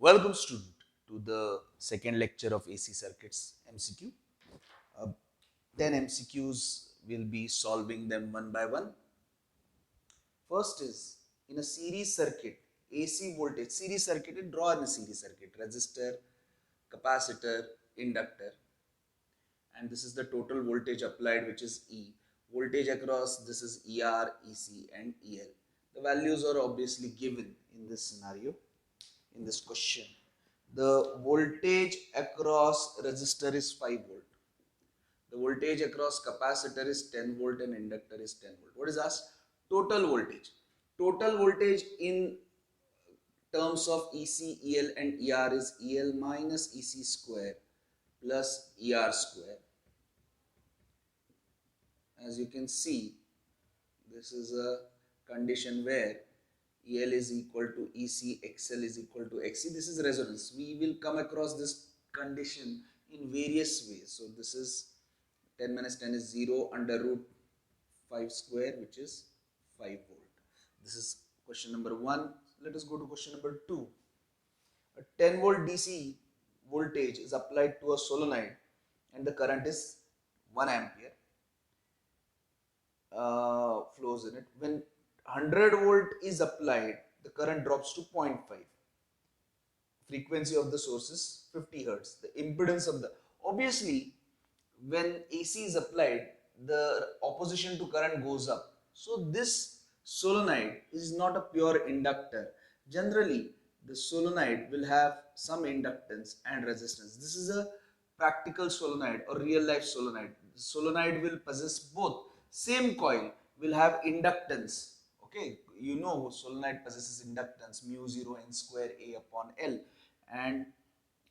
Welcome student to the second lecture of AC circuits MCQ. Uh, 10 MCQs will be solving them one by one. First is in a series circuit, AC voltage, series circuit, draw in a series circuit, resistor, capacitor, inductor, and this is the total voltage applied, which is E. Voltage across, this is ER, EC and EL. The values are obviously given in this scenario, in this question. The voltage across resistor is 5 volt. The voltage across capacitor is 10 volt and inductor is 10 volt. What is asked? Total voltage. Total voltage in terms of EC, EL and ER is EL minus EC square plus ER square. As you can see, this is a condition where EL is equal to EC, XL is equal to XC. This is resonance. We will come across this condition in various ways. So this is 10 minus 10 is 0 under root 5 square, which is 5 volt. This is question number 1. Let us go to question number 2. A 10 volt DC voltage is applied to a solenoid and the current is 1 ampere. Flows in it. When 100 volt is applied, the current drops to 0.5. Frequency of the source is 50 hertz. The impedance of the, obviously, when AC is applied, the opposition to current goes up. So this solenoid is not a pure inductor. Generally, the solenoid will have some inductance and resistance. This is a practical solenoid or real life solenoid. The solenoid will possess both. Same coil will have inductance. Okay, you know solenoid possesses inductance mu 0 n square A upon L, and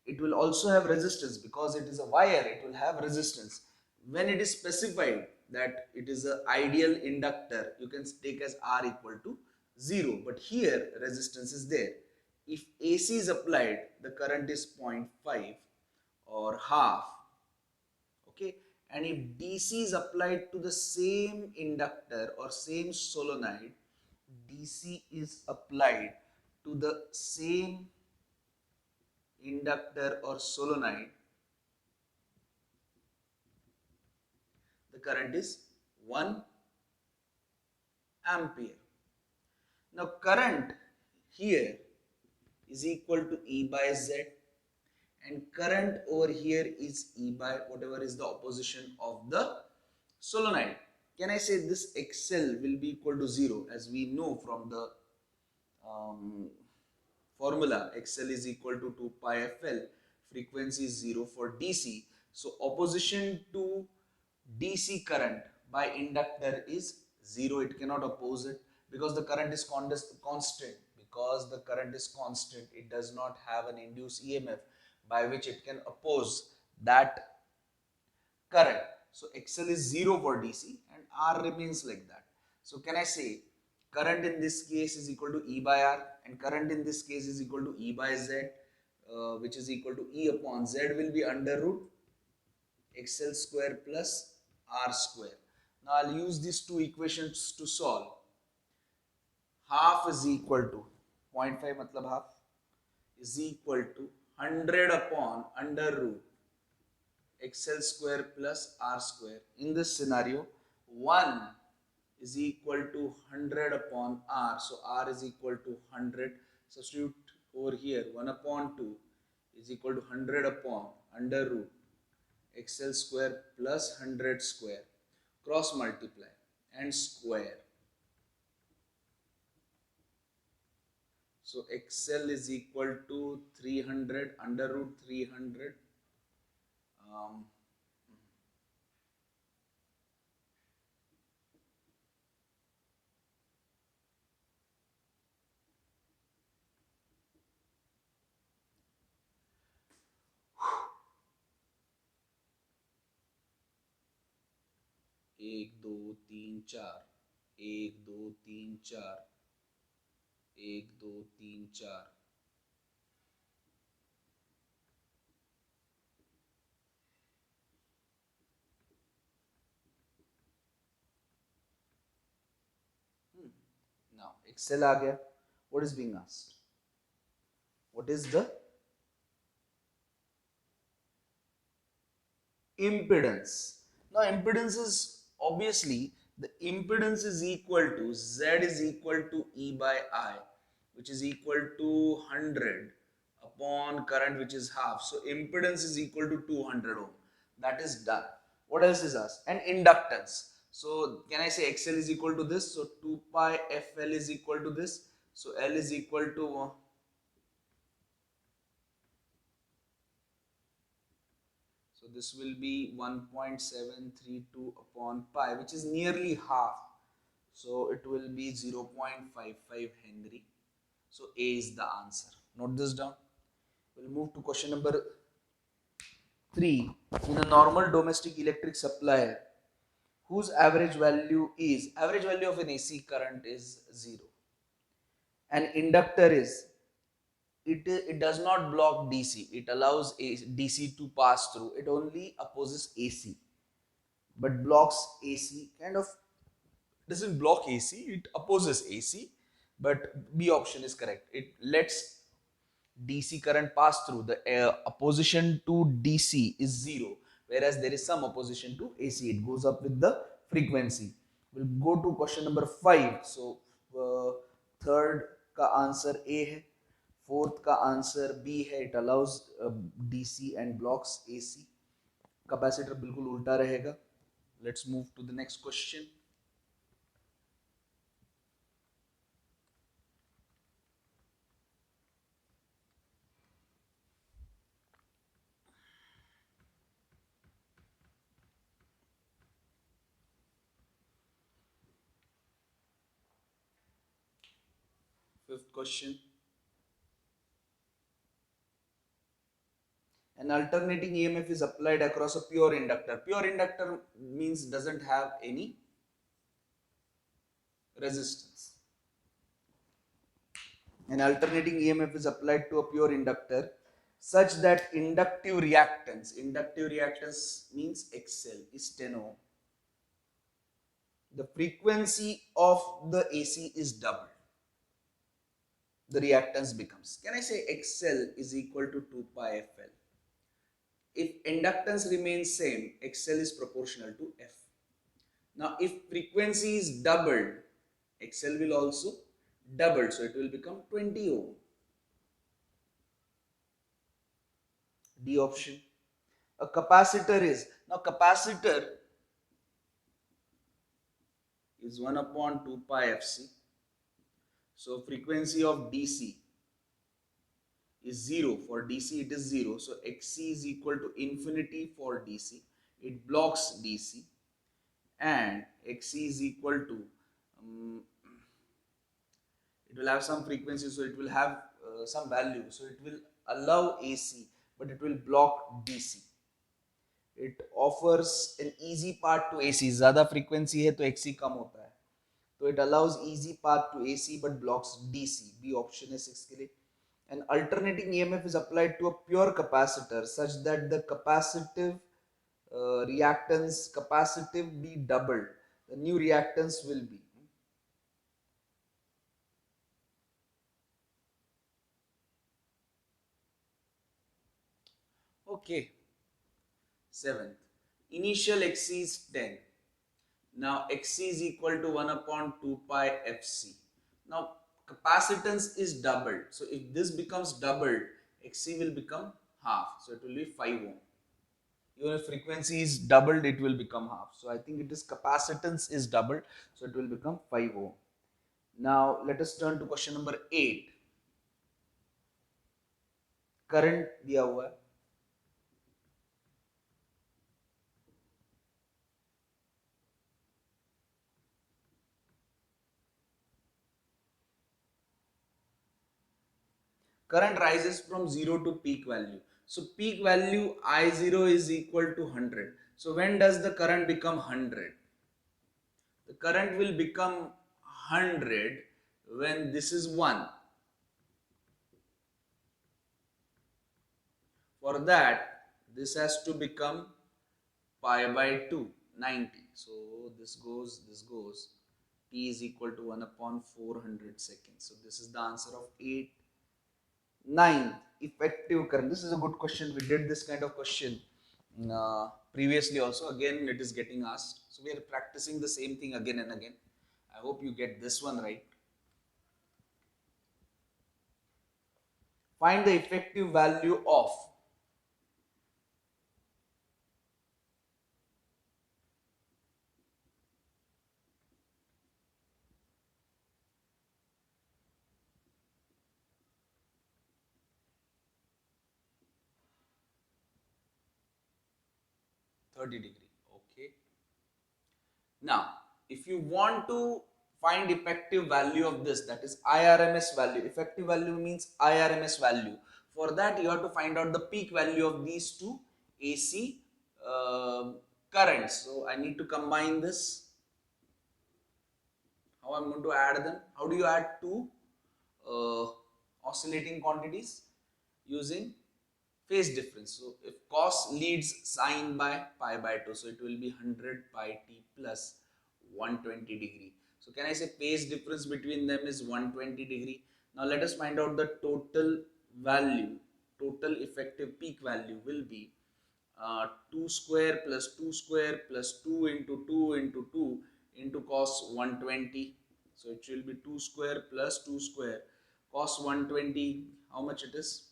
it will also have resistance because it is a wire. It will have resistance. When it is specified that it is an ideal inductor, you can take as R equal to 0, but here resistance is there. If AC is applied, the current is 0.5 or half. Okay, and if DC is applied to the same inductor or same solenoid, DC is applied to the same inductor or solenoid, the current is 1 ampere. Now current here is equal to E by Z, and current over here is E by whatever is the opposition of the solenoid. Can I say this XL will be equal to 0? As we know from the formula, XL is equal to 2 pi FL. Frequency is 0 for DC. So opposition to DC current by inductor is 0. It cannot oppose it because the current is constant. Because the current is constant, it does not have an induced EMF by which it can oppose that current. So XL is 0 for DC and R remains like that. So can I say current in this case is equal to E by R, and current in this case is equal to E by Z, which is equal to E upon Z will be under root XL square plus R square. Now I'll use these two equations to solve. Half is equal to 0.5 matlab half is equal to 100 upon under root XL square plus R square. In this scenario, 1 is equal to 100 upon R. So R is equal to 100. Substitute over here. 1 upon 2 is equal to 100 upon under root XL square plus 100 square. Cross multiply and square. So XL is equal to 300 under root 300. एक दो तीन चार, एक दो तीन चार, एक दो तीन चार, now XL आ गया. What is being asked? What is the impedance? Now impedance is obviously the impedance is equal to Z is equal to E by I, which is equal to 100 upon current, which is half. So impedance is equal to 200 ohm. That is done. What else is asked? And inductance. So can I say XL is equal to this? So 2 pi FL is equal to this. So L is equal to so this will be 1.732 upon pi, which is nearly half. So it will be 0.55 Henry. So A is the answer. Note this down. We'll move to question number 3. In a normal domestic electric supplier, whose average value of an AC current is 0. An inductor is, it does not block DC. It allows DC to pass through. It only opposes AC, but blocks AC, kind of doesn't block AC, it opposes AC, but B option is correct. It lets DC current pass through. The opposition to DC is 0, whereas there is some opposition to AC. It goes up with the frequency. We'll go to question number 5. So third का answer A है, fourth का answer B है. It allows DC and blocks AC. Capacitor बिल्कुल उल्टा रहेगा. Let's move to the next question. Fifth question. An alternating EMF is applied across a pure inductor. Pure inductor means doesn't have any resistance. An alternating EMF is applied to a pure inductor such that inductive reactance means XL, is 10 ohm. The frequency of the AC is doubled. The reactance becomes, can I say XL is equal to 2 pi FL? If inductance remains same, XL is proportional to F. Now if frequency is doubled, XL will also double, so it will become 20 ohm. D option. A capacitor is, now capacitor is 1 upon 2 pi FC. So frequency of DC is 0. For DC it is 0. So XC is equal to infinity for DC. It blocks DC. And XC is equal to, it will have some frequency, so it will have some value. So it will allow AC, but it will block DC. It offers an easy path to AC. ज़्यादा frequency है तो XC कम होता है. So it allows easy path to AC but blocks DC. B option है 6 के लिए. An alternating EMF is applied to a pure capacitor such that the capacitive be doubled. The new reactance will be. Okay. 7th. Initial XC is 10. Now XC is equal to 1 upon 2 pi FC. Now capacitance is doubled. So if this becomes doubled, XC will become half. So it will be 5 ohm. Even if frequency is doubled, it will become half. So I think it is capacitance is doubled. So it will become 5 ohm. Now let us turn to question number 8. Current दिया हुआ है. Current rises from 0 to peak value. So peak value I0 is equal to 100. So when does the current become 100? The current will become 100 when this is 1. For that, this has to become pi by 2, 90. So this goes, t is equal to 1 upon 400 seconds. So this is the answer of 8. Ninth, effective current. This is a good question. We did this kind of question previously also. Again, it is getting asked. So we are practicing the same thing again and again. I hope you get this one right. Find the effective value of 30 degree. Okay. Now, if you want to find effective value of this, that is IRMS value. Effective value means IRMS value. For that, you have to find out the peak value of these two AC currents. So I need to combine this. How I'm going to add them? How do you add two uh, oscillating quantities? Using phase difference. So if cos leads sine by pi by 2, so it will be 100 pi t plus 120 degree. So can I say phase difference between them is 120 degree. Now let us find out the total value. Total effective peak value will be 2 square plus 2 square plus 2 into 2 into 2 into cos 120. So it will be 2 square plus 2 square cos 120. How much it is?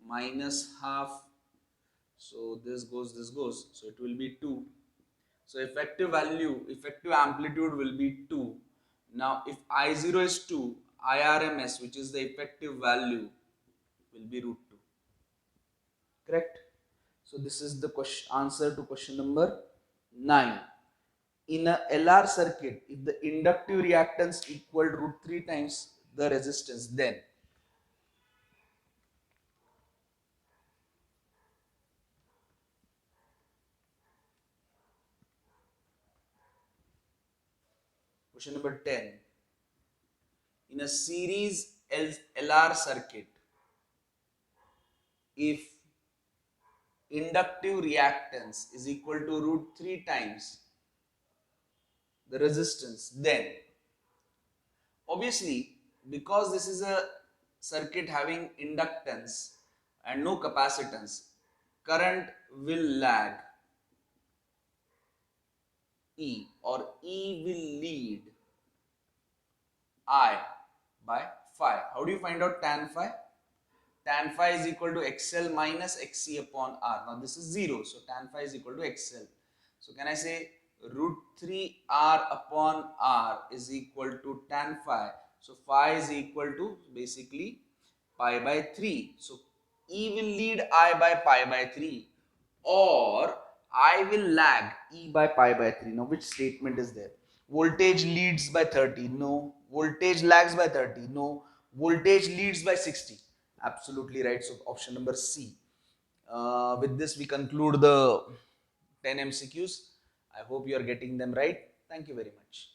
Minus half. So this goes, so it will be 2. So effective value, effective amplitude will be 2. Now if I0 is 2, IRMS, which is the effective value, will be root 2. Correct? So this is the answer to question number 9. In a LR circuit, if the inductive reactance equal root 3 times the resistance, then question number 10. In a series LR circuit, if inductive reactance is equal to root 3 times the resistance, then obviously, because this is a circuit having inductance and no capacitance, current will lag E, or E will lead I by phi. How do you find out tan phi? Tan phi is equal to XL minus XC upon R. Now this is 0, so tan phi is equal to XL. So can I say root 3 R upon R is equal to tan phi. So phi is equal to basically pi by 3. So E will lead I by pi by 3, or I will lag E by pi by 3. Now which statement is there? Voltage leads by 30. No. Voltage lags by 30. No. Voltage leads by 60. Absolutely right. So option number C. With this we conclude the 10 MCQs. I hope you are getting them right. Thank you very much.